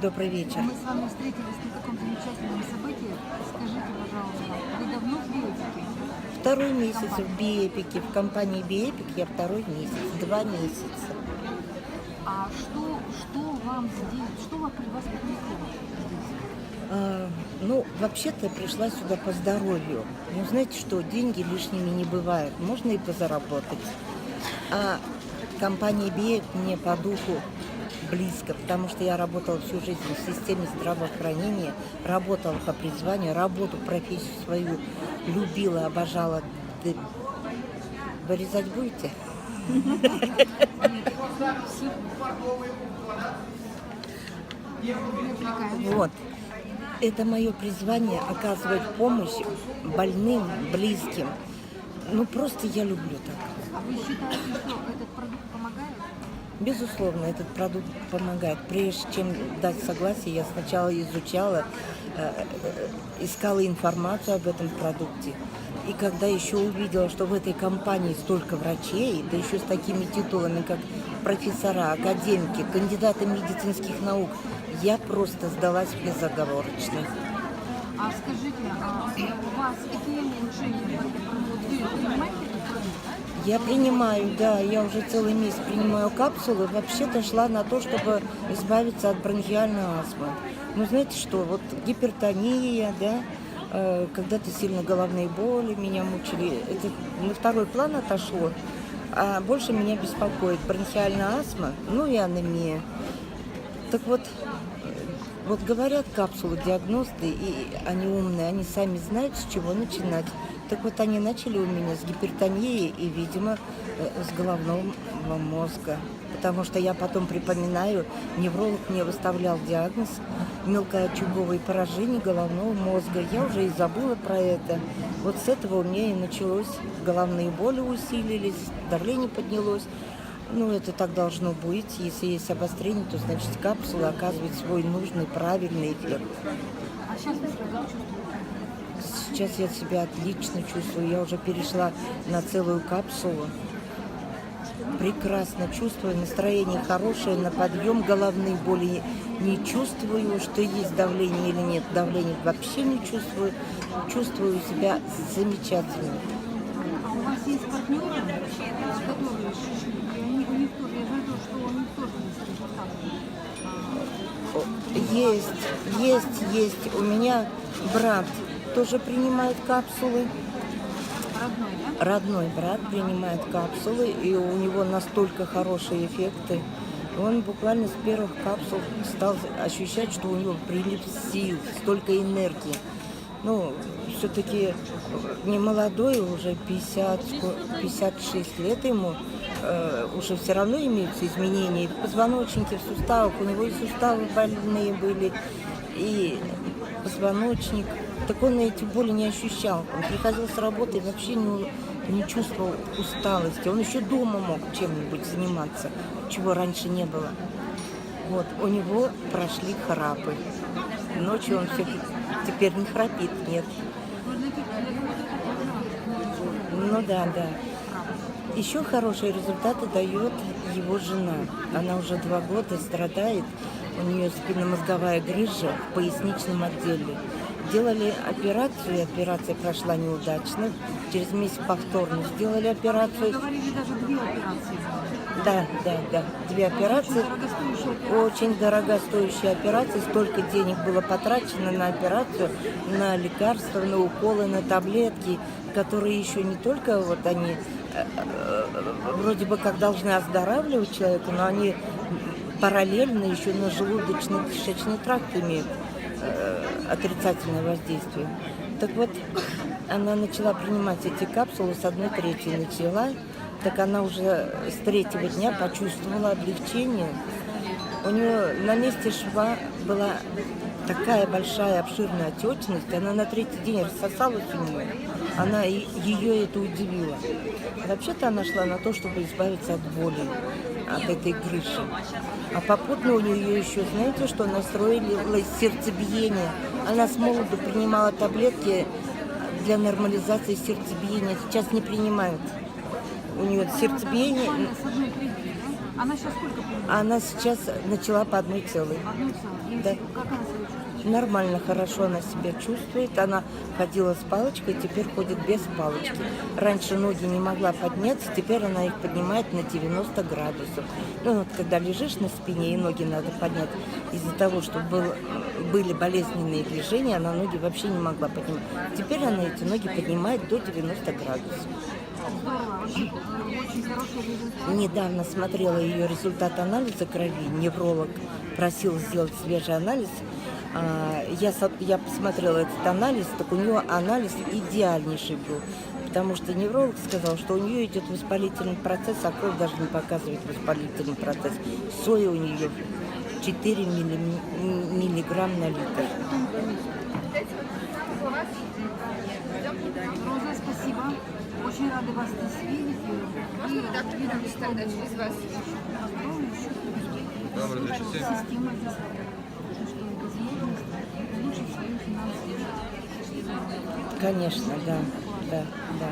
Добрый вечер. Мы с вами встретились на таком замечательном событии. Скажите, пожалуйста, вы давно в биотике? Второй месяц в Биэпике. В компании Биэпик я второй месяц, 2 месяца. А что вам здесь, что вас привлекло здесь? Ну, вообще-то я пришла сюда по здоровью. Ну, знаете что, деньги лишними не бывают. Можно и позаработать. А компания Биэпик мне по духу близко, потому что я работала всю жизнь в системе здравоохранения, работала по призванию, работу, профессию свою любила, обожала. Вырезать будете? Вот. Это мое призвание оказывать помощь больным, близким. Ну, просто я люблю так. А вы считаете, что этот продукт помогает? Безусловно, этот продукт помогает. Прежде чем дать согласие, я сначала изучала, искала информацию об этом продукте. И когда еще увидела, что в этой компании столько врачей, да еще с такими титулами, как профессора, академики, кандидаты медицинских наук, я просто сдалась безоговорочно. А скажите, у вас какие улучшения в этом продукте? Вы принимаете этот продукт? Я принимаю, да, я уже целый месяц принимаю капсулы. Вообще-то шла на то, чтобы избавиться от бронхиальной астмы. Ну, знаете что, вот гипертония, да, когда-то сильно головные боли меня мучили. Это на второй план отошло, а больше меня беспокоит бронхиальная астма, ну и анемия. Так вот, говорят капсулы диагносты, и они умные, они сами знают, с чего начинать. Так вот, они начали у меня с гипертонии и, видимо, с головного мозга. Потому что я потом припоминаю, невролог мне выставлял диагноз мелкоочаговое поражение головного мозга. Я уже и забыла про это. Вот с этого у меня и началось. Головные боли усилились, давление поднялось. Ну, это так должно быть. Если есть обострение, то, значит, капсула оказывает свой нужный, правильный эффект. А сейчас вы себя как чувствуете? Сейчас я себя отлично чувствую. Я уже перешла на целую капсулу. Прекрасно чувствую, настроение хорошее, на подъем, головные боли не чувствую, что есть давление или нет. Давления вообще не чувствую. Чувствую себя замечательно. А у вас есть партнеры, которые у них тоже, я говорю, что у них тоже есть результаты. Есть. У меня брат тоже принимает капсулы. Родной, да? Родной брат принимает капсулы, и у него настолько хорошие эффекты. Он буквально с первых капсул стал ощущать, что у него прилив сил, столько энергии. Ну, все-таки не молодой, уже 56 лет ему, уже все равно имеются изменения в позвоночнике, в суставах. У него и суставы больные были, и позвоночник. Так он эти боли не ощущал. Он приходил с работы и вообще не чувствовал усталости. Он еще дома мог чем-нибудь заниматься, чего раньше не было. Вот, у него прошли храпы. Ночью он все теперь не храпит, нет. Ну да. Еще хорошие результаты дает его жена. Она уже 2 года страдает. У нее спинномозговая грыжа в поясничном отделе. Делали операцию, и операция прошла неудачно. Через месяц повторно сделали операцию. Говорили даже 2 операции. Да. 2 операции. Очень дорогостоящая операция. Столько денег было потрачено на операцию, на лекарства, на уколы, на таблетки, которые еще не только вот они вроде бы как должны оздоравливать человека, но они параллельно еще на желудочно-кишечный тракт имеют отрицательное воздействие. Так вот, она начала принимать эти капсулы, с 1/3 начала, так она уже с 3-го дня почувствовала облегчение. У нее на месте шва была такая большая обширная отечность, она на 3-й день рассосалась у нее. Ее это удивило. Вообще-то она шла на то, чтобы избавиться от боли, от этой грыжи. А попутно у нее еще, знаете, что настроилось сердцебиение. Она с молоду принимала таблетки для нормализации сердцебиения. Сейчас не принимают. У нее сердцебиение... Она сейчас сколько принимает? Она сейчас начала по 1,1. Одну целую. Да. Как она себя чувствует? Нормально, хорошо она себя чувствует. Она ходила с палочкой, теперь ходит без палочки. Раньше ноги не могла подняться, теперь она их поднимает на 90 градусов. Ну вот когда лежишь на спине и ноги надо поднять, из-за того, что были болезненные движения, она ноги вообще не могла поднимать. Теперь она эти ноги поднимает до 90 градусов. Здорово, очень хороший результат. Недавно смотрела ее результат анализа крови. Невролог просил сделать свежий анализ. Я посмотрела этот анализ, так у нее анализ идеальнейший был. Потому что невролог сказал, что у нее идет воспалительный процесс, а кровь даже не показывает воспалительный процесс. Соя у нее 4 миллиграмм на литр. Роза, спасибо. Очень рады вас здесь видеть. Так, двигаемся тогда через вас. Добрый вечер. Система здесь работает, что возможность улучшить свою финансовую жизнь. Конечно, да, да, да.